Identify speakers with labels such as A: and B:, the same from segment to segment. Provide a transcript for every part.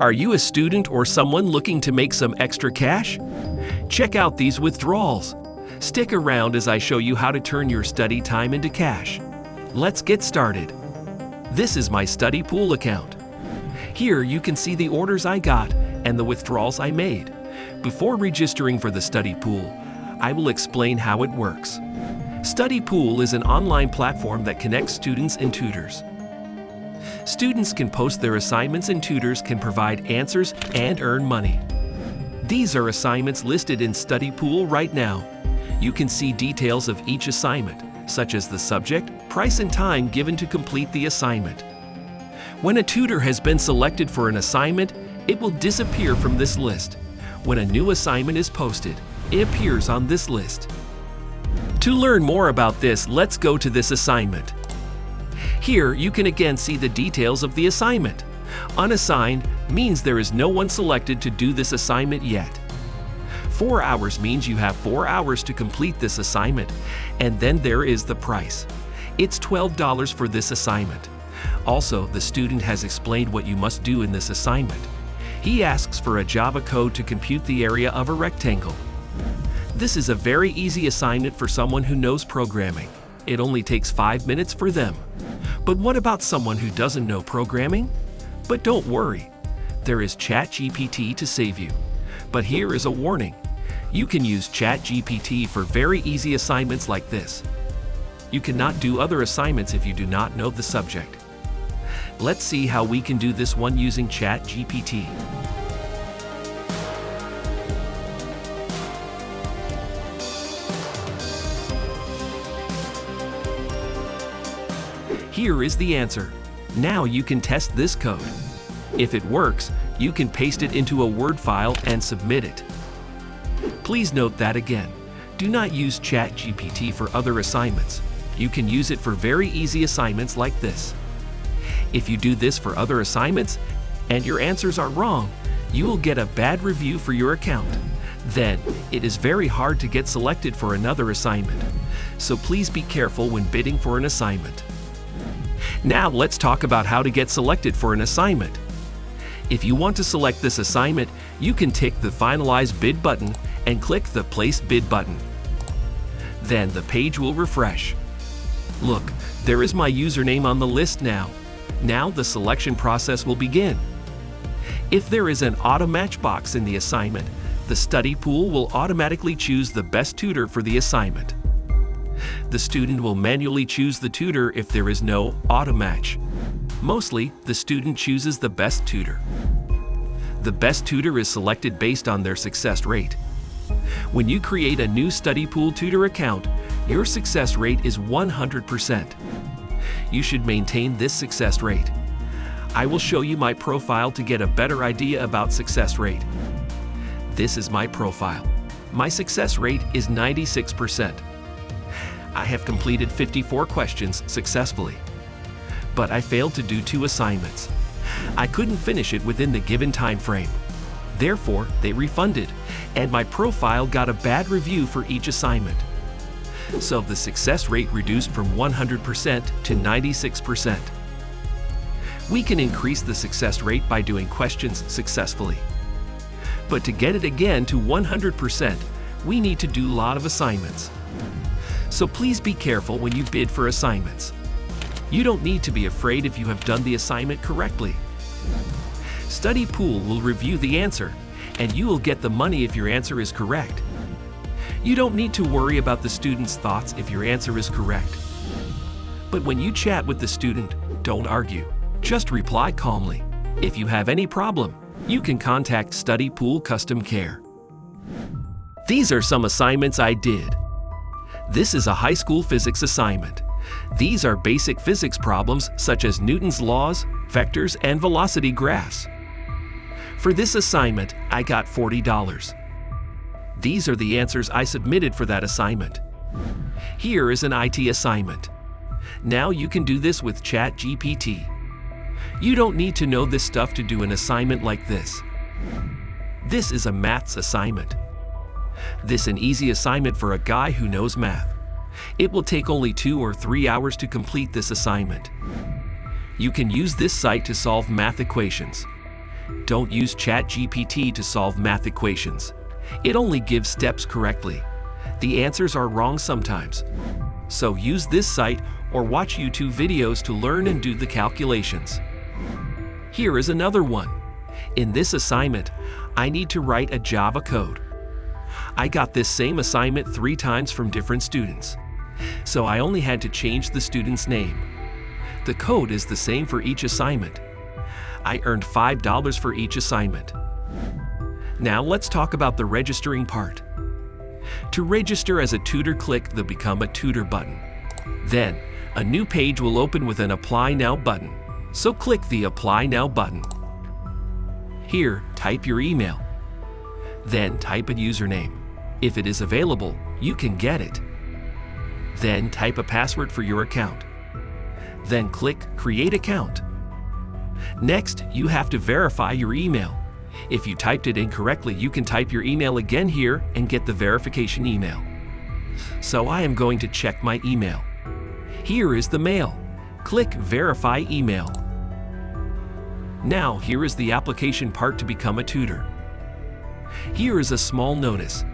A: Are you a student or someone looking to make some extra cash? Check out these withdrawals. Stick around as I show you how to turn your study time into cash. Let's get started. This is my Studypool account. Here you can see the orders I got and the withdrawals I made. Before registering for the Studypool, I will explain how it works. Studypool is an online platform that connects students and tutors. Students can post their assignments and tutors can provide answers and earn money. These are assignments listed in Studypool right now. You can see details of each assignment, such as the subject, price, and time given to complete the assignment. When a tutor has been selected for an assignment, it will disappear from this list. When a new assignment is posted, it appears on this list. To learn more about this, let's go to this assignment. Here, you can again see the details of the assignment. Unassigned means there is no one selected to do this assignment yet. 4 hours means you have 4 hours to complete this assignment, and then there is the price. It's $12 for this assignment. Also, the student has explained what you must do in this assignment. He asks for a Java code to compute the area of a rectangle. This is a very easy assignment for someone who knows programming. It only takes 5 minutes for them. But what about someone who doesn't know programming? But don't worry, there is ChatGPT to save you. But here is a warning. You can use ChatGPT for very easy assignments like this. You cannot do other assignments if you do not know the subject. Let's see how we can do this one using ChatGPT. Here is the answer. Now you can test this code. If it works, you can paste it into a Word file and submit it. Please note that again, do not use ChatGPT for other assignments. You can use it for very easy assignments like this. If you do this for other assignments and your answers are wrong, you will get a bad review for your account. Then, it is very hard to get selected for another assignment. So please be careful when bidding for an assignment. Now let's talk about how to get selected for an assignment. If you want to select this assignment, you can tick the Finalize Bid button and click the Place Bid button. Then the page will refresh. Look, there is my username on the list now. Now the selection process will begin. If there is an auto-match box in the assignment, the Studypool will automatically choose the best tutor for the assignment. The student will manually choose the tutor if there is no auto-match. Mostly, the student chooses the best tutor. The best tutor is selected based on their success rate. When you create a new Studypool tutor account, your success rate is 100%. You should maintain this success rate. I will show you my profile to get a better idea about success rate. This is my profile. My success rate is 96%. I have completed 54 questions successfully. But I failed to do 2 assignments. I couldn't finish it within the given time frame. Therefore, they refunded, and my profile got a bad review for each assignment. So the success rate reduced from 100% to 96%. We can increase the success rate by doing questions successfully. But to get it again to 100%, we need to do a lot of assignments. So please be careful when you bid for assignments. You don't need to be afraid if you have done the assignment correctly. Studypool will review the answer, and you will get the money if your answer is correct. You don't need to worry about the student's thoughts if your answer is correct. But when you chat with the student, don't argue. Just reply calmly. If you have any problem, you can contact Studypool Custom Care. These are some assignments I did. This is a high school physics assignment. These are basic physics problems such as Newton's laws, vectors, and velocity graphs. For this assignment, I got $40. These are the answers I submitted for that assignment. Here is an IT assignment. Now you can do this with ChatGPT. You don't need to know this stuff to do an assignment like this. This is a maths assignment. This is an easy assignment for a guy who knows math. It will take only 2 or 3 hours to complete this assignment. You can use this site to solve math equations. Don't use ChatGPT to solve math equations. It only gives steps correctly. The answers are wrong sometimes. So use this site or watch YouTube videos to learn and do the calculations. Here is another one. In this assignment, I need to write a Java code. I got this same assignment 3 times from different students. So I only had to change the student's name. The code is the same for each assignment. I earned $5 for each assignment. Now let's talk about the registering part. To register as a tutor, click the Become a Tutor button. Then, a new page will open with an Apply Now button. So click the Apply Now button. Here, type your email. Then type a username. If it is available, you can get it. Then type a password for your account. Then click Create Account. Next, you have to verify your email. If you typed it incorrectly, you can type your email again here and get the verification email. So I am going to check my email. Here is the mail. Click Verify Email. Now here is the application part to become a tutor. Here is a small notice.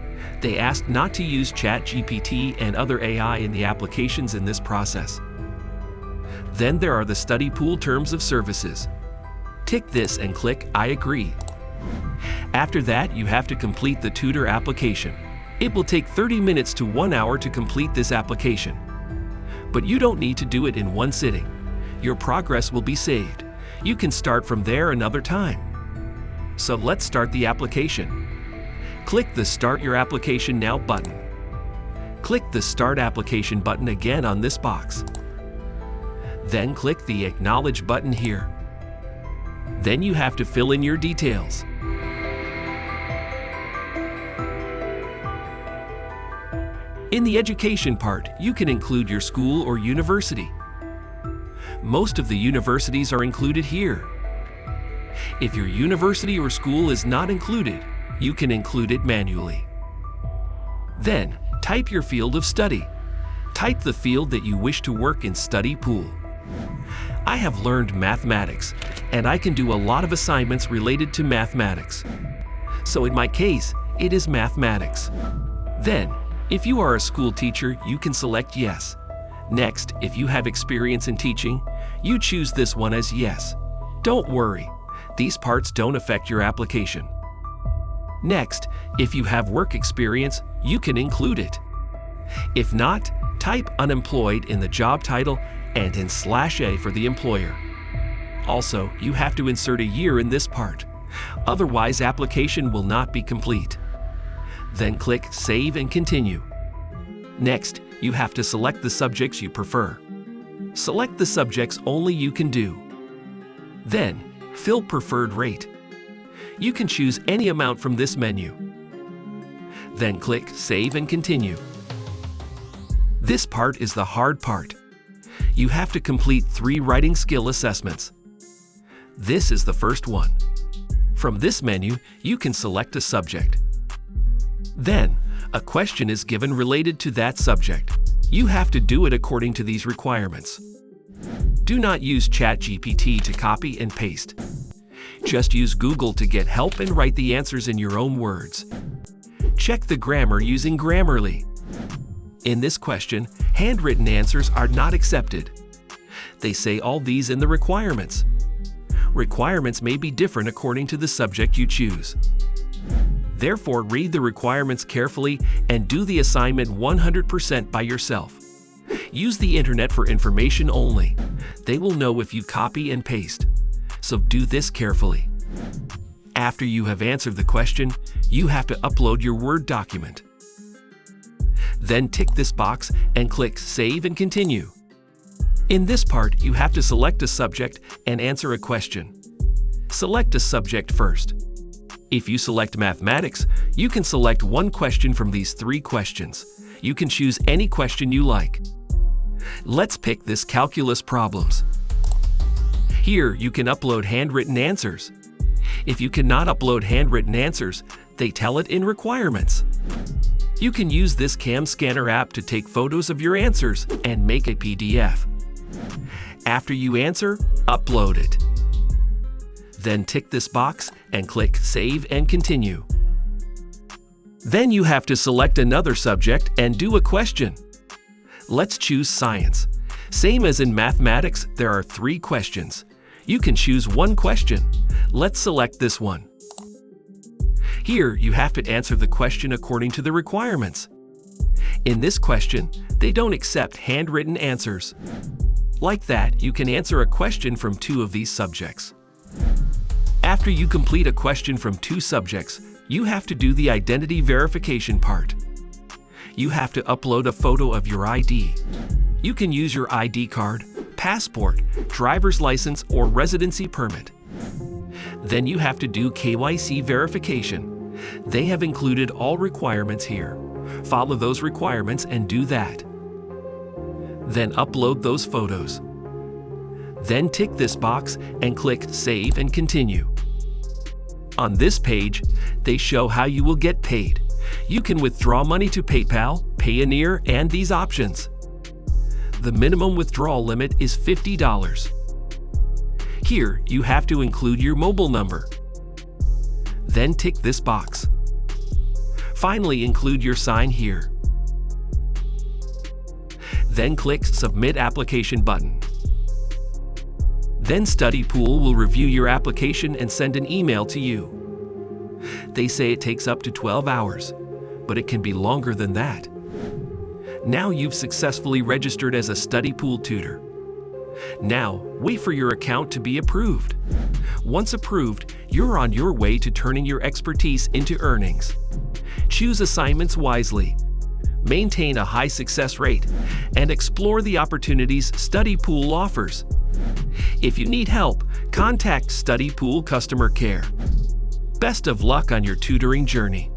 A: They asked not to use ChatGPT and other AI in the applications in this process. Then there are the Studypool Terms of Services. Tick this and click I agree. After that, you have to complete the tutor application. It will take 30 minutes to 1 hour to complete this application. But you don't need to do it in one sitting. Your progress will be saved. You can start from there another time. So let's start the application. Click the Start Your Application Now button. Click the Start Application button again on this box. Then click the Acknowledge button here. Then you have to fill in your details. In the education part, you can include your school or university. Most of the universities are included here. If your university or school is not included, you can include it manually. Then, type your field of study. Type the field that you wish to work in Studypool. I have learned mathematics, and I can do a lot of assignments related to mathematics. So in my case, it is mathematics. Then, if you are a school teacher, you can select yes. Next, if you have experience in teaching, you choose this one as yes. Don't worry, these parts don't affect your application. Next, if you have work experience, you can include it. If not, type unemployed in the job title and in /A for the employer. Also, you have to insert a year in this part. Otherwise, application will not be complete. Then click Save and Continue. Next, you have to select the subjects you prefer. Select the subjects only you can do. Then, fill preferred rate. You can choose any amount from this menu. Then click Save and Continue. This part is the hard part. You have to complete 3 writing skill assessments. This is the first one. From this menu, you can select a subject. Then, a question is given related to that subject. You have to do it according to these requirements. Do not use ChatGPT to copy and paste. Just use Google to get help and write the answers in your own words. Check the grammar using Grammarly. In this question, handwritten answers are not accepted. They say all these in the requirements. Requirements may be different according to the subject you choose. Therefore, read the requirements carefully and do the assignment 100% by yourself. Use the internet for information only. They will know if you copy and paste. So do this carefully. After you have answered the question, you have to upload your Word document. Then tick this box and click Save and Continue. In this part, you have to select a subject and answer a question. Select a subject first. If you select mathematics, you can select one question from these 3 questions. You can choose any question you like. Let's pick this calculus problems. Here, you can upload handwritten answers. If you cannot upload handwritten answers, they tell it in requirements. You can use this Cam Scanner app to take photos of your answers and make a PDF. After you answer, upload it. Then tick this box and click Save and Continue. Then you have to select another subject and do a question. Let's choose science. Same as in mathematics, there are 3 questions. You can choose one question. Let's select this one. Here, you have to answer the question according to the requirements. In this question, they don't accept handwritten answers. Like that, you can answer a question from 2 of these subjects. After you complete a question from 2 subjects, you have to do the identity verification part. You have to upload a photo of your ID. You can use your ID card, passport, driver's license, or residency permit. Then you have to do KYC verification. They have included all requirements here. Follow those requirements and do that. Then upload those photos. Then tick this box and click Save and Continue. On this page, they show how you will get paid. You can withdraw money to PayPal, Payoneer, and these options. The minimum withdrawal limit is $50. Here, you have to include your mobile number. Then tick this box. Finally, include your sign here. Then click Submit Application button. Then Studypool will review your application and send an email to you. They say it takes up to 12 hours, but it can be longer than that. Now you've successfully registered as a Studypool tutor. Now, wait for your account to be approved. Once approved, you're on your way to turning your expertise into earnings. Choose assignments wisely, maintain a high success rate, and explore the opportunities Studypool offers. If you need help, contact Studypool Customer Care. Best of luck on your tutoring journey.